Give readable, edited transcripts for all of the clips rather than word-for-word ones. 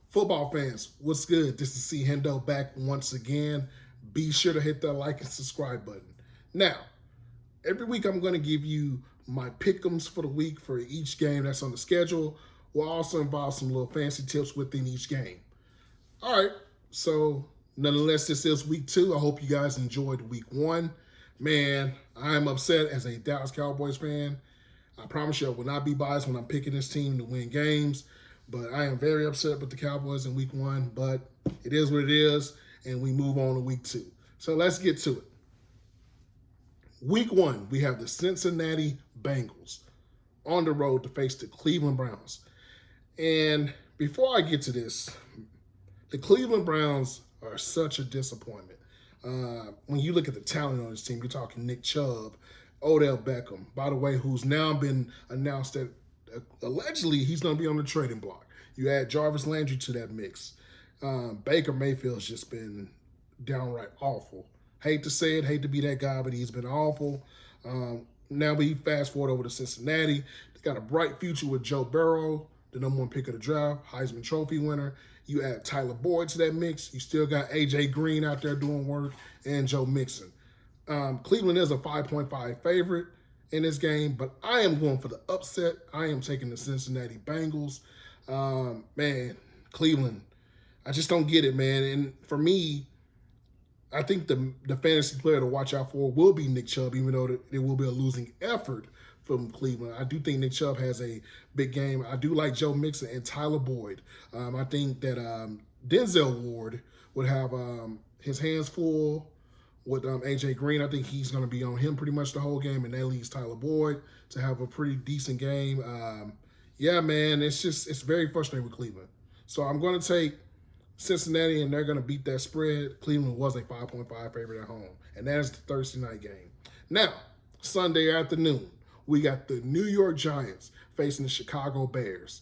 Football fans, what's good? This is C. Hendo back once again. Be sure to hit that like and subscribe button. Now, every week I'm going to give you my pick'ems for the week for each game that's on the schedule. We'll also involve some little fancy tips within each game. All right, so nonetheless, this is week 2. I hope you guys enjoyed week 1. Man, I'm upset as a Dallas Cowboys fan. I promise you I will not be biased when I'm picking this team to win games. But I am very upset with the Cowboys in week 1. But it is what it is, and we move on to week 2. So let's get to it. Week 1, we have the Cincinnati Bengals on the road to face the Cleveland Browns. And before I get to this, the Cleveland Browns are such a disappointment. When you look at the talent on this team, you're talking Nick Chubb, Odell Beckham, by the way, who's now been announced that allegedly he's going to be on the trading block. You add Jarvis Landry to that mix. Baker Mayfield's just been downright awful. Hate to say it, hate to be that guy, but he's been awful. Now we fast forward over to Cincinnati. They got a bright future with Joe Burrow, the number 1 pick of the draft, Heisman Trophy winner. You add Tyler Boyd to that mix. You still got A.J. Green out there doing work and Joe Mixon. Cleveland is a 5.5 favorite in this game, but I am going for the upset. I am taking the Cincinnati Bengals. Man, Cleveland, I just don't get it, man. And for me, I think the fantasy player to watch out for will be Nick Chubb, even though it will be a losing effort from Cleveland. I do think Nick Chubb has a big game. I do like Joe Mixon and Tyler Boyd. I think that Denzel Ward would have his hands full with A.J. Green. I think he's going to be on him pretty much the whole game, and that leaves Tyler Boyd to have a pretty decent game. Yeah, man, it's very frustrating with Cleveland. So I'm going to take Cincinnati, and they're going to beat that spread. Cleveland was a 5.5 favorite at home, and that is the Thursday night game. Now, Sunday afternoon, we got the New York Giants facing the Chicago Bears.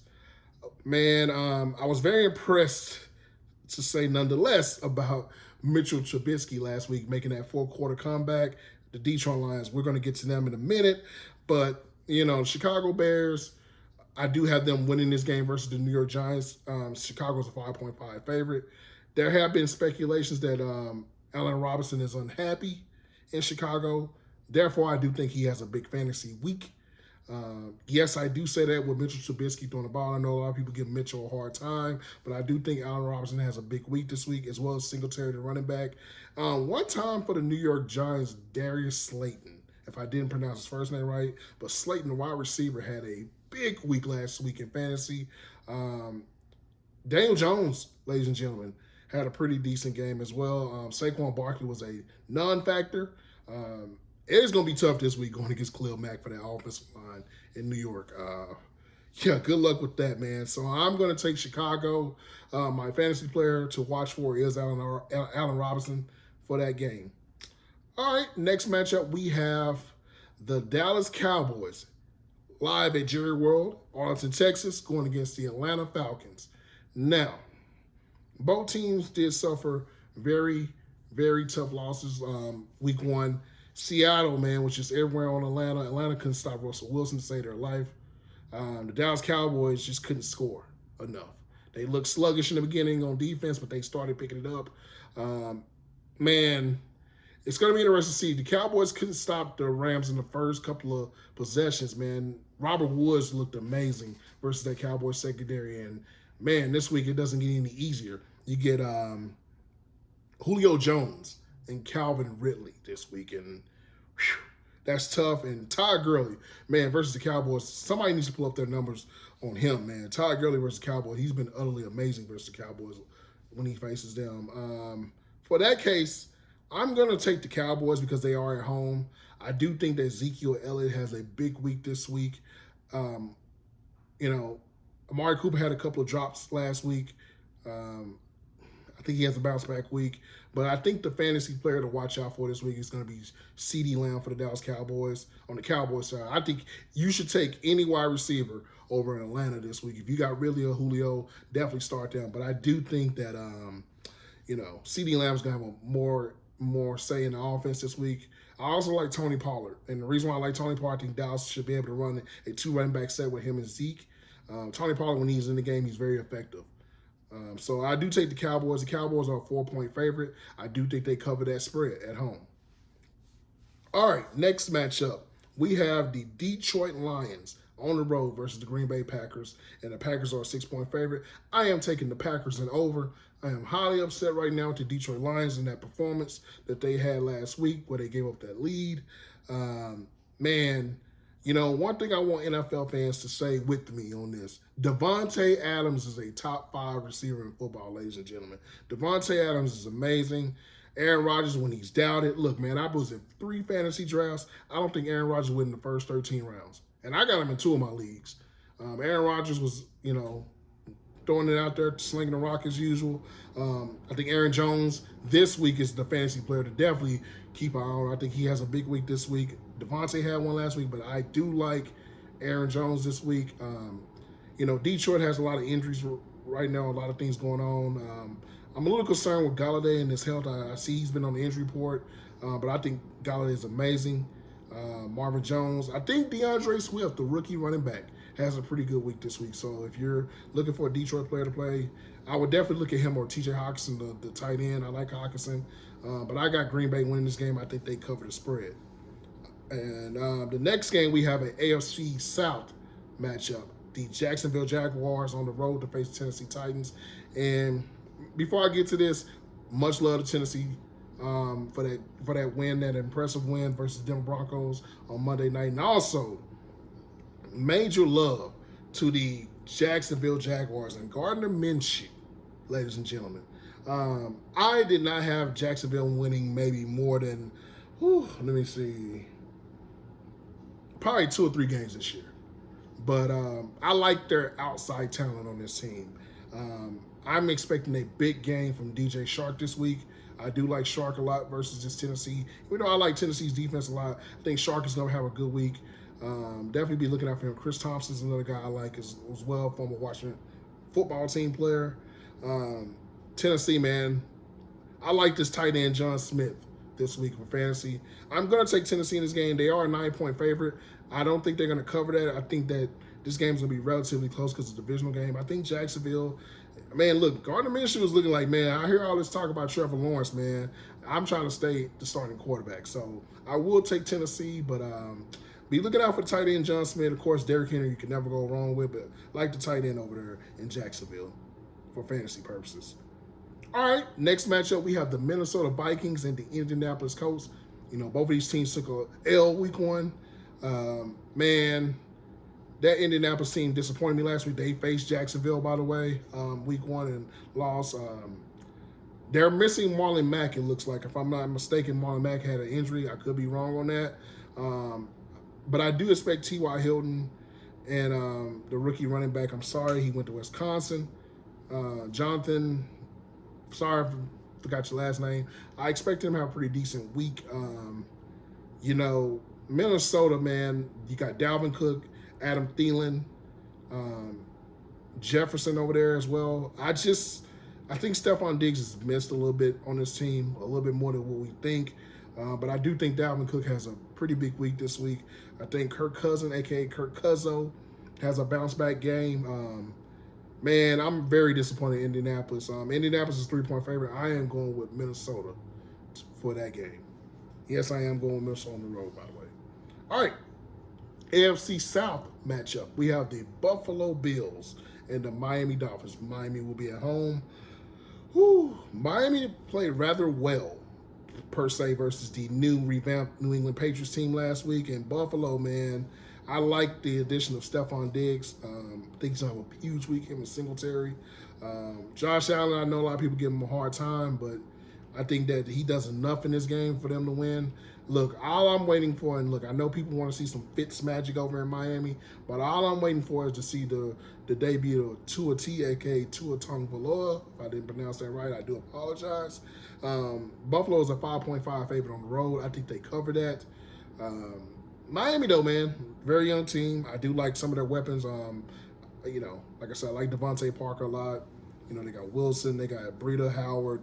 Man, I was very impressed, to say nonetheless, about Mitchell Trubisky last week making that 4-quarter comeback. The Detroit Lions, we're going to get to them in a minute. But, Chicago Bears, I do have them winning this game versus the New York Giants. Chicago's a 5.5 favorite. There have been speculations that Allen Robinson is unhappy in Chicago. Therefore, I do think he has a big fantasy week. Yes, I do say that with Mitchell Trubisky throwing the ball. I know a lot of people give Mitchell a hard time, but I do think Allen Robinson has a big week this week, as well as Singletary, the running back. One time for the New York Giants, Darius Slayton, if I didn't pronounce his first name right, but Slayton, the wide receiver, had a big week last week in fantasy. Daniel Jones, ladies and gentlemen, had a pretty decent game as well. Saquon Barkley was a non-factor. It is going to be tough this week going against Khalil Mack for that offensive line in New York. Yeah, good luck with that, man. So I'm going to take Chicago. My fantasy player to watch for is Allen Robinson for that game. All right, next matchup, we have the Dallas Cowboys live at Jerry World, Arlington, Texas, going against the Atlanta Falcons. Now, both teams did suffer very, very tough losses week 1. Seattle, man, was just everywhere on Atlanta. Atlanta couldn't stop Russell Wilson to save their life. The Dallas Cowboys just couldn't score enough. They looked sluggish in the beginning on defense, but they started picking it up. Man, it's going to be interesting to see. The Cowboys couldn't stop the Rams in the first couple of possessions, man. Robert Woods looked amazing versus that Cowboys secondary. And, man, this week it doesn't get any easier. You get Julio Jones and Calvin Ridley this week, and that's tough. And Todd Gurley, man, versus the Cowboys, somebody needs to pull up their numbers on him, man. Todd Gurley versus the Cowboys, he's been utterly amazing versus the Cowboys when he faces them. For that case, I'm going to take the Cowboys because they are at home. I do think that Ezekiel Elliott has a big week this week. Amari Cooper had a couple of drops last week. I think he has a bounce back week. But I think the fantasy player to watch out for this week is going to be CeeDee Lamb for the Dallas Cowboys. On the Cowboys side, I think you should take any wide receiver over in Atlanta this week. If you got really a Julio, definitely start them. But I do think that, CeeDee Lamb's going to have a more say in the offense this week. I also like Tony Pollard. And the reason why I like Tony Pollard, I think Dallas should be able to run a 2 running back set with him and Zeke. Tony Pollard, when he's in the game, he's very effective. So I do take the Cowboys. The Cowboys are a 4-point favorite. I do think they cover that spread at home. All right, next matchup. We have the Detroit Lions on the road versus the Green Bay Packers, and the Packers are a 6-point favorite. I am taking the Packers and over. I am highly upset right now with the Detroit Lions and that performance that they had last week where they gave up that lead. Man, one thing I want NFL fans to say with me on this, Devontae Adams is a top 5 receiver in football, ladies and gentlemen. Devontae Adams is amazing. Aaron Rodgers, when he's doubted, look, man, I was in 3 fantasy drafts. I don't think Aaron Rodgers would in the first 13 rounds. And I got him in 2 of my leagues. Aaron Rodgers was, throwing it out there, slinging the rock as usual. I think Aaron Jones this week is the fantasy player to definitely keep an eye on. I think he has a big week this week. Devontae had one last week, but I do like Aaron Jones this week. Detroit has a lot of injuries right now, a lot of things going on. I'm a little concerned with Galladay and his health. I see he's been on the injury report, but I think Galladay is amazing. Marvin Jones. I think DeAndre Swift, the rookie running back, has a pretty good week this week. So if you're looking for a Detroit player to play, I would definitely look at him or TJ Hawkinson, the tight end. I like Hawkinson, but I got Green Bay winning this game. I think they cover the spread. And the next game, we have an AFC South matchup. The Jacksonville Jaguars on the road to face the Tennessee Titans. And before I get to this, much love to Tennessee for that win, that impressive win versus Denver Broncos on Monday night. And also, major love to the Jacksonville Jaguars and Gardner Minshew, ladies and gentlemen. I did not have Jacksonville winning maybe more than, let me see, probably 2 or 3 games this year. But I like their outside talent on this team. I'm expecting a big game from DJ Shark this week. I do like Shark a lot versus this Tennessee. Even though I like Tennessee's defense a lot, I think Shark is going to have a good week. Definitely be looking out for him. Chris Thompson's another guy I like as well, former Washington football team player. Tennessee, man, I like this tight end John Smith this week for fantasy. I'm going to take Tennessee in this game. They are a 9-point favorite. I don't think they're going to cover that. I think that this game's going to be relatively close because it's a divisional game. I think Jacksonville, man, look, Gardner Minshew is looking like, man, I hear all this talk about Trevor Lawrence, man. I'm trying to stay the starting quarterback. So I will take Tennessee, but be looking out for the tight end John Smith. Of course, Derrick Henry you can never go wrong with, but I like the tight end over there in Jacksonville for fantasy purposes. All right, next matchup, we have the Minnesota Vikings and the Indianapolis Colts. Both of these teams took a L week 1. Man, that Indianapolis team disappointed me last week. They faced Jacksonville, by the way, week 1 and lost. They're missing Marlon Mack, it looks like. If I'm not mistaken, Marlon Mack had an injury. I could be wrong on that. But I do expect T.Y. Hilton and the rookie running back, I'm sorry, he went to Wisconsin. Jonathan, sorry, I forgot your last name. I expect him to have a pretty decent week. Minnesota, man, you got Dalvin Cook, Adam Thielen, Jefferson over there as well. I think Stephon Diggs has missed a little bit on this team, a little bit more than what we think. But I do think Dalvin Cook has a pretty big week this week. I think Kirk Cousins, a.k.a. Kirk Cuzzo, has a bounce-back game. Man, I'm very disappointed in Indianapolis. Indianapolis is 3-point favorite. I am going with Minnesota for that game. Yes, I am going with Minnesota on the road, by the way. All right, AFC South matchup. We have the Buffalo Bills and the Miami Dolphins. Miami will be at home. Miami played rather well, per se, versus the new revamped New England Patriots team last week. And Buffalo, man, I like the addition of Stephon Diggs. I think he's going to have a huge week, him and Singletary. Josh Allen, I know a lot of people give him a hard time, but I think that he does enough in this game for them to win. Look, all I'm waiting for, and look, I know people want to see some Fitz magic over in Miami, but all I'm waiting for is to see the debut of Tua T, a.k.a. Tua Tagovailoa. If I didn't pronounce that right, I do apologize. Buffalo is a 5.5 favorite on the road. I think they cover that. Miami, though, man, very young team. I do like some of their weapons. Like I said, I like Devontae Parker a lot. They got Wilson, they got Breida, Howard,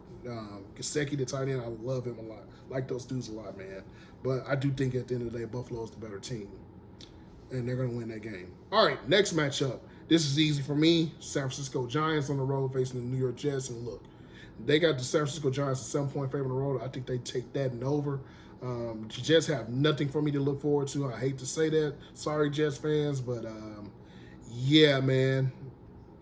Gesicki, the tight end. I love him a lot. Like those dudes a lot, man. But I do think at the end of the day, Buffalo is the better team. And they're going to win that game. All right, next matchup. This is easy for me. San Francisco Giants on the road facing the New York Jets. And look, they got the San Francisco Giants a 7-point favorite on the road. I think they take that and over. The Jets have nothing for me to look forward to. I hate to say that. Sorry, Jets fans. But, yeah, man.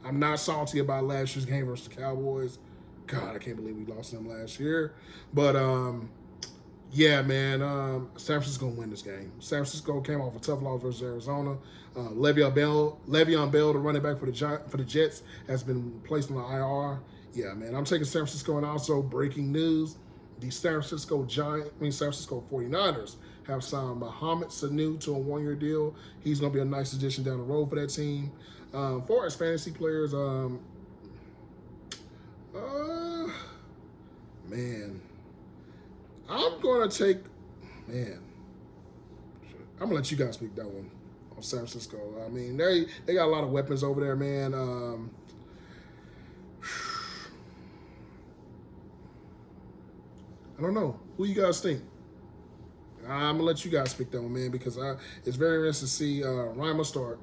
I'm not salty about last year's game versus the Cowboys. God, I can't believe we lost them last year. But, yeah, man, San Francisco going to win this game. San Francisco came off a tough loss versus Arizona. Le'Veon Bell, the running back for the Jets, has been placed on the IR. Yeah, man, I'm taking San Francisco. And also, breaking news, the San Francisco 49ers have signed Mohamed Sanu to a 1-year deal. He's going to be a nice addition down the road for that team. For as fantasy players, man, I'm going to take, man, I'm going to let you guys pick that one on San Francisco. I mean, they got a lot of weapons over there, man. I don't know. Who you guys think? I'm going to let you guys pick that one, man, because it's very interesting to see Ryan Mustard.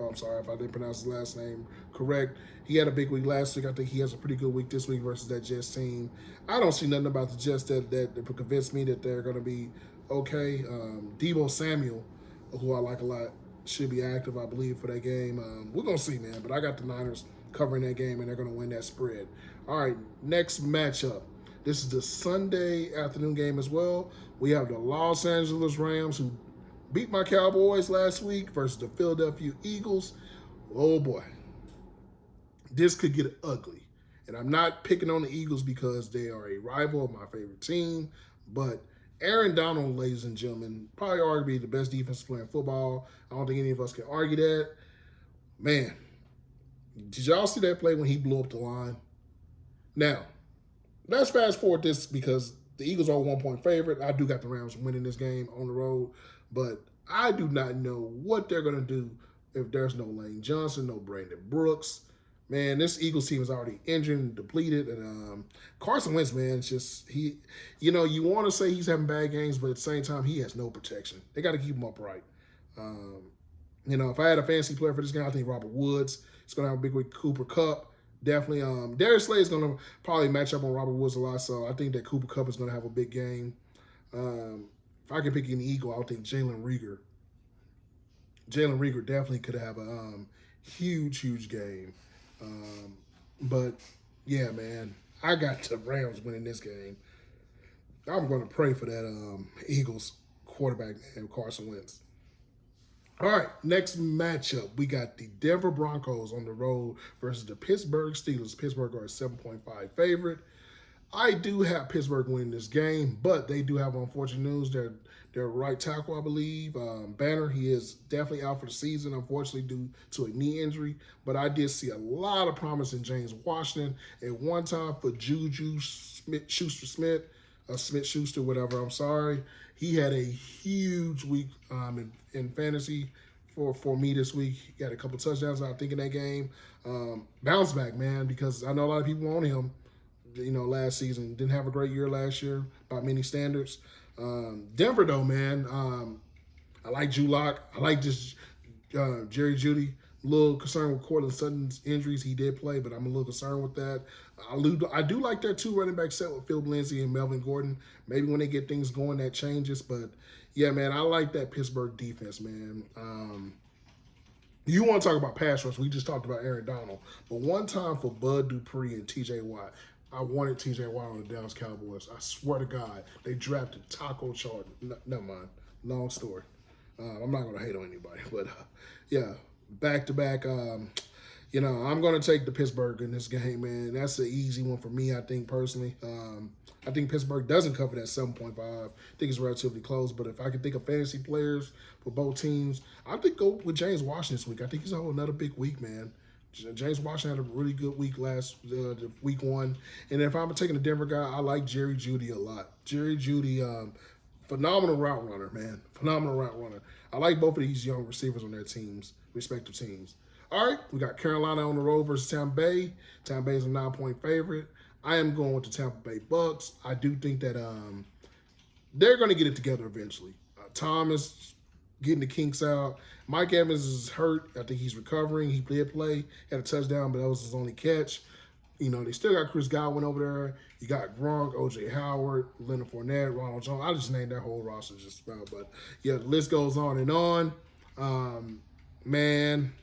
I'm sorry if I didn't pronounce his last name correct. He had a big week last week. I think he has a pretty good week this week versus that Jets team. I don't see nothing about the Jets that convince me that they're going to be okay. Deebo Samuel, who I like a lot, should be active, I believe, for that game. We're going to see, man. But I got the Niners covering that game, and they're going to win that spread. All right, next matchup. This is the Sunday afternoon game as well. We have the Los Angeles Rams, who beat my Cowboys last week, versus the Philadelphia Eagles. Oh, boy. This could get ugly. And I'm not picking on the Eagles because they are a rival of my favorite team. But Aaron Donald, ladies and gentlemen, probably arguably the best defense player in football. I don't think any of us can argue that. Man, did y'all see that play when he blew up the line? Now, let's fast forward this because the Eagles are a 1-point favorite. I do got the Rams winning this game on the road. But I do not know what they're going to do if there's no Lane Johnson, no Brandon Brooks. Man, this Eagles team is already injured and depleted. And Carson Wentz, man, it's just, you want to say he's having bad games, but at the same time, he has no protection. They got to keep him upright. If I had a fantasy player for this game, I think Robert Woods is going to have a big week. Cooper Kupp, definitely. Darius Slay is going to probably match up on Robert Woods a lot, so I think that Cooper Kupp is going to have a big game. If I can pick an Eagle, I would think Jalen Reagor. Jalen Reagor definitely could have a huge game. But, yeah, man, I got the Rams winning this game. I'm going to pray for that Eagles quarterback named Carson Wentz. All right, next matchup, we got the Denver Broncos on the road versus the Pittsburgh Steelers. Pittsburgh are a 7.5 favorite. I do have Pittsburgh winning this game, but they do have unfortunate news. Their right tackle, I believe, Banner, he is definitely out for the season, unfortunately, due to a knee injury. But I did see a lot of promise in James Washington at one time for Juju Smith-Schuster, whatever, I'm sorry. He had a huge week in fantasy for me this week. He got a couple touchdowns, I think, in that game. Bounce back, man, because I know a lot of people want him. Last season. Didn't have a great year last year by many standards. Denver, though, man, I like Drew Lock. I like this Jerry Jeudy. A little concerned with Cortland Sutton's injuries. He did play, but I'm a little concerned with that. I do like their 2 running back set with Philip Lindsay and Melvin Gordon. Maybe when they get things going, that changes. But, yeah, man, I like that Pittsburgh defense, man. You want to talk about pass rush. We just talked about Aaron Donald. But one time for Bud Dupree and T.J. Watt, I wanted T.J. Watt on the Dallas Cowboys. I swear to God, they drafted Taco Charlton. Never mind. Long story. I'm not going to hate on anybody. But, yeah, back-to-back. I'm going to take the Pittsburgh in this game, man. That's an easy one for me, I think, personally. I think Pittsburgh doesn't cover that 7.5. I think it's relatively close. But if I can think of fantasy players for both teams, I think go with James Washington this week. I think he's on another big week, man. James Washington had a really good week week 1. And if I'm taking a Denver guy, I like Jerry Jeudy a lot. Jerry Jeudy, phenomenal route runner, man. Phenomenal route runner. I like both of these young receivers on their respective teams. All right, we got Carolina on the road versus Tampa Bay. Tampa Bay is a 9-point favorite. I am going with the Tampa Bay Bucks. I do think that they're going to get it together eventually. Thomas, getting the kinks out. Mike Evans is hurt. I think he's recovering. He did play, had a touchdown, but that was his only catch. You know, they still got Chris Godwin over there. You got Gronk, O.J. Howard, Leonard Fournette, Ronald Jones. I just named that whole roster just about. But, yeah, the list goes on and on. Man,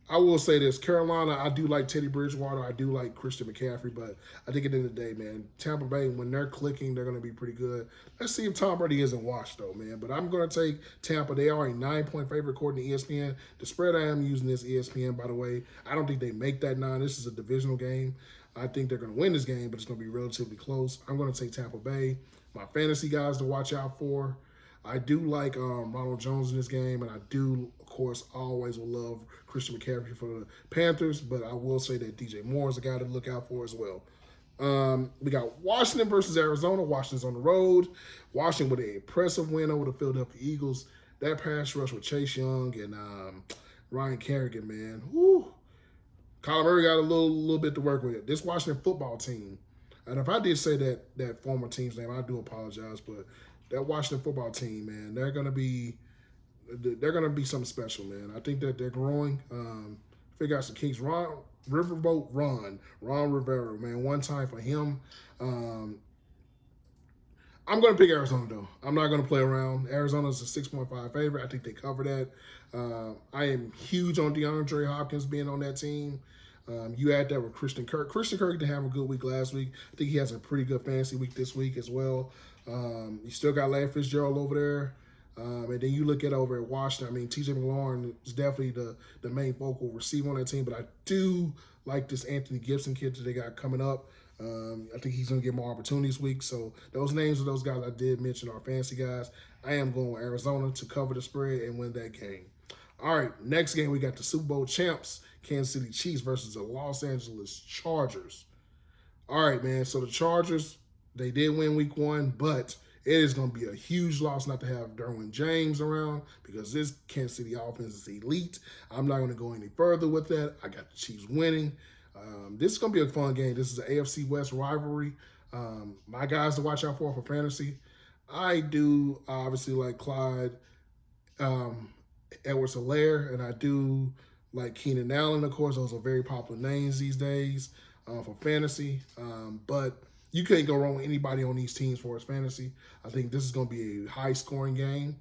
I will say this. Carolina, I do like Teddy Bridgewater. I do like Christian McCaffrey. But I think at the end of the day, man, Tampa Bay, when they're clicking, they're going to be pretty good. Let's see if Tom Brady isn't washed, though, man. But I'm going to take Tampa. They are a 9-point favorite according to ESPN. The spread I am using is ESPN, by the way. I don't think they make that 9. This is a divisional game. I think they're going to win this game, but it's going to be relatively close. I'm going to take Tampa Bay. My fantasy guys to watch out for. I do like Ronald Jones in this game, and I do, of course, always will love Christian McCaffrey for the Panthers, but I will say that DJ Moore is a guy to look out for as well. We got Washington versus Arizona. Washington's on the road. Washington with an impressive win over the Philadelphia Eagles. That pass rush with Chase Young and Ryan Kerrigan, man. Woo. Kyler Murray got a little bit to work with. This Washington football team, and if I did say that former team's name, I do apologize, but that Washington football team, man, they're gonna be something special, man. I think that they're growing. Figure out some kinks. Riverboat Ron Rivera, man, one time for him. I'm gonna pick Arizona though. I'm not gonna play around. Arizona's a 6.5 favorite. I think they cover that. I am huge on DeAndre Hopkins being on that team. You add that with Christian Kirk. Christian Kirk didn't have a good week last week. I think he has a pretty good fantasy week this week as well. You still got Larry Fitzgerald over there. And then you look at over at Washington. I mean, TJ McLaurin is definitely the main focal receiver on that team. But I do like this Anthony Gibson kid that they got coming up. I think he's going to get more opportunities this week. So those names of those guys I did mention are fantasy guys. I am going with Arizona to cover the spread and win that game. All right, next game we got the Super Bowl champs, Kansas City Chiefs versus the Los Angeles Chargers. All right, man. So the Chargers, they did win week 1, but it is going to be a huge loss not to have Derwin James around because this Kansas City offense is elite. I'm not going to go any further with that. I got the Chiefs winning. This is going to be a fun game. This is an AFC West rivalry. My guys to watch out for fantasy. I do obviously like Clyde Edwards-Helaire, and I do like Keenan Allen, of course. Those are very popular names these days for fantasy. But you can't go wrong with anybody on these teams for his fantasy. I think this is going to be a high-scoring game.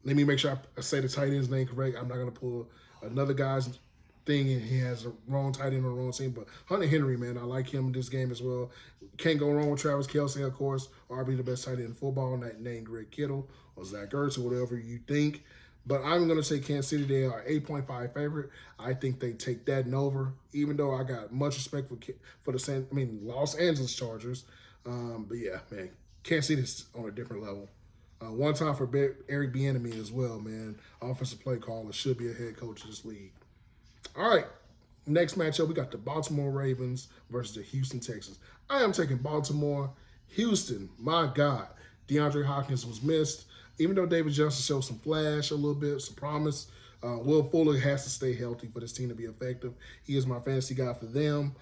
Let me make sure I say the tight end's name correct. I'm not going to pull another guy's thing and he has a wrong tight end on the wrong team. But Hunter Henry, man, I like him in this game as well. Can't go wrong with Travis Kelce, of course. Arguably the best tight end in football, that name Greg Kittle or Zach Ertz or whatever you think. But I'm going to say Kansas City. They are 8.5 favorite. I think they take that and over, even though I got much respect for the Los Angeles Chargers. But, yeah, man, Kansas City's on a different level. One time for Eric Bieniemy as well, man. Offensive play caller, should be a head coach of this league. All right, next matchup, we got the Baltimore Ravens versus the Houston Texans. I am taking Baltimore. Houston, my God. DeAndre Hopkins was missed. Even though David Johnson showed some flash a little bit, some promise, Will Fuller has to stay healthy for this team to be effective. He is my fantasy guy for them.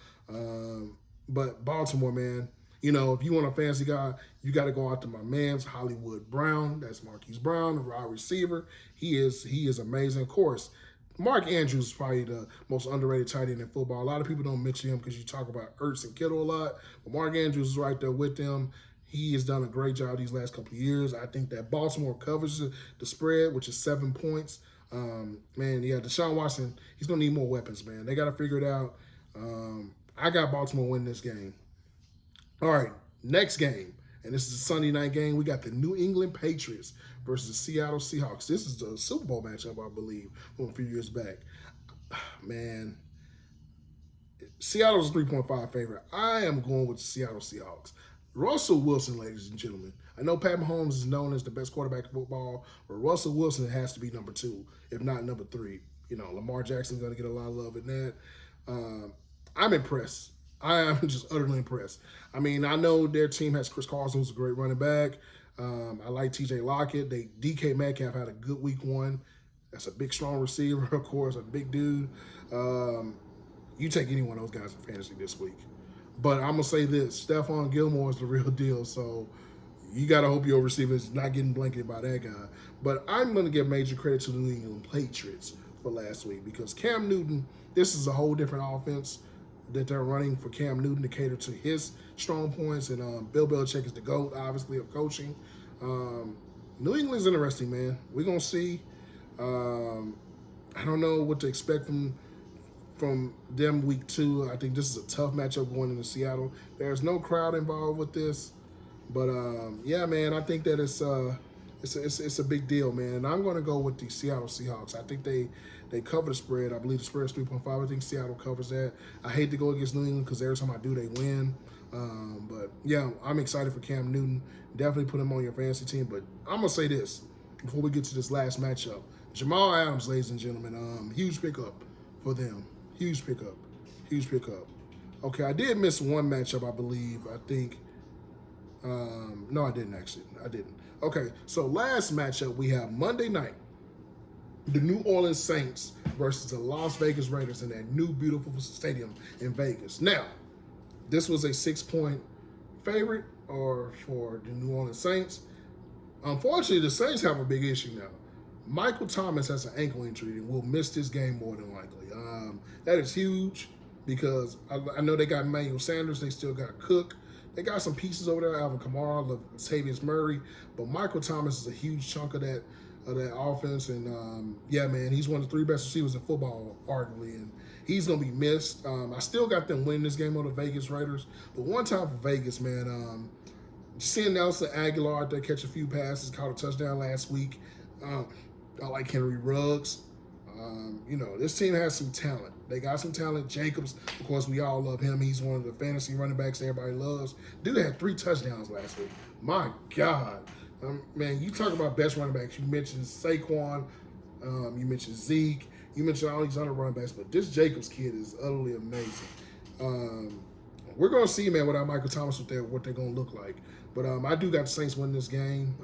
But Baltimore, man, you know, if you want a fantasy guy, you got to go out to my man's Hollywood Brown. That's Marquise Brown, the wide receiver. He is amazing. Of course, Mark Andrews is probably the most underrated tight end in football. A lot of people don't mention him because you talk about Ertz and Kittle a lot. But Mark Andrews is right there with them. He has done a great job these last couple of years. I think that Baltimore covers the spread, which is 7 points. Man, yeah, Deshaun Watson, he's going to need more weapons, man. They got to figure it out. I got Baltimore winning this game. All right, next game, and this is a Sunday night game. We got the New England Patriots versus the Seattle Seahawks. This is a Super Bowl matchup, I believe, from a few years back. Man, Seattle's a 3.5 favorite. I am going with the Seattle Seahawks. Russell Wilson, ladies and gentlemen. I know Pat Mahomes is known as the best quarterback in football, but Russell Wilson has to be number 2, if not number 3. You know, Lamar Jackson's going to get a lot of love in that. I'm impressed. I am just utterly impressed. I mean, I know their team has Chris Carson, who's a great running back. I like T.J. Lockett. DK Metcalf had a good week 1. That's a big, strong receiver, of course, a big dude. You take any one of those guys in fantasy this week. But I'm going to say this, Stephon Gilmore is the real deal. So You got to hope your receiver is not getting blanketed by that guy. But I'm going to give major credit to the New England Patriots for last week because Cam Newton, this is a whole different offense that they're running for Cam Newton to cater to his strong points. And Bill Belichick is the GOAT, obviously, of coaching. New England's interesting, man. We're going to see. I don't know what to expect from them week 2. I think this is a tough matchup going into Seattle. There's no crowd involved with this. But, yeah, man, I think that it's a big deal, man. And I'm going to go with the Seattle Seahawks. I think they cover the spread. I believe the spread is 3.5. I think Seattle covers that. I hate to go against New England because every time I do, they win. But, yeah, I'm excited for Cam Newton. Definitely put him on your fantasy team. But I'm going to say this before we get to this last matchup. Jamal Adams, ladies and gentlemen, huge pickup for them. Huge pickup. Huge pickup. Okay, I did miss one matchup, I believe. I think. No, I didn't actually. I didn't. Okay, so last matchup we have Monday night. The New Orleans Saints versus the Las Vegas Raiders in that new beautiful stadium in Vegas. Now, this was a 6-point favorite for the New Orleans Saints. Unfortunately, the Saints have a big issue now. Michael Thomas has an ankle injury and will miss this game more than likely. That is huge because I know they got Emmanuel Sanders. They still got Cook. They got some pieces over there, Alvin Kamara, Latavius Murray. But Michael Thomas is a huge chunk of that offense. And, yeah, man, he's one of the 3 best receivers in football, arguably. And he's going to be missed. I still got them winning this game on the Vegas Raiders. But one time for Vegas, man, seeing Nelson Aguilar out there catch a few passes, caught a touchdown last week. I like Henry Ruggs. This team has some talent. They got some talent. Jacobs, of course, we all love him. He's one of the fantasy running backs everybody loves. Dude had 3 touchdowns last week. My God. Man, you talk about best running backs. You mentioned Saquon. You mentioned Zeke. You mentioned all these other running backs. But this Jacobs kid is utterly amazing. We're going to see, man, without Michael Thomas, what they're going to look like. But I do got the Saints winning this game.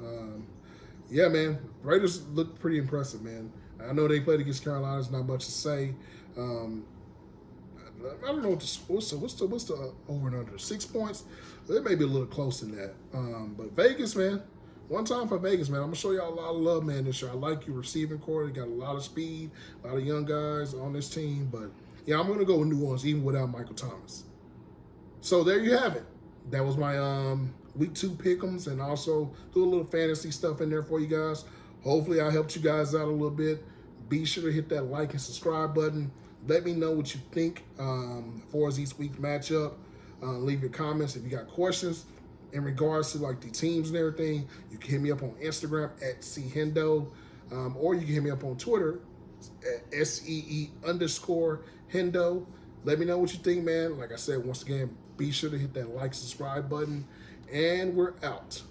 Yeah, man, Raiders look pretty impressive, man. I know they played against Carolina. There's not much to say. I don't know what's the over and under 6 points. It may be a little close in that. But Vegas, man, one time for Vegas, man. I'm gonna show y'all a lot of love, man. This year, I like your receiving core. You got a lot of speed, a lot of young guys on this team. But yeah, I'm gonna go with New Orleans even without Michael Thomas. So there you have it. That was my week 2 pick'ems, and also do a little fantasy stuff in there for you guys. Hopefully I helped you guys out a little bit. Be sure to hit that like and subscribe button. Let me know what you think for this week's matchup. Leave your comments if you got questions in regards to like the teams and everything. You can hit me up on Instagram at @chendo, or you can hit me up on Twitter at @SEE_Hendo. Let me know what you think, man. Like I said, once again, be sure to hit that like, subscribe button, and we're out.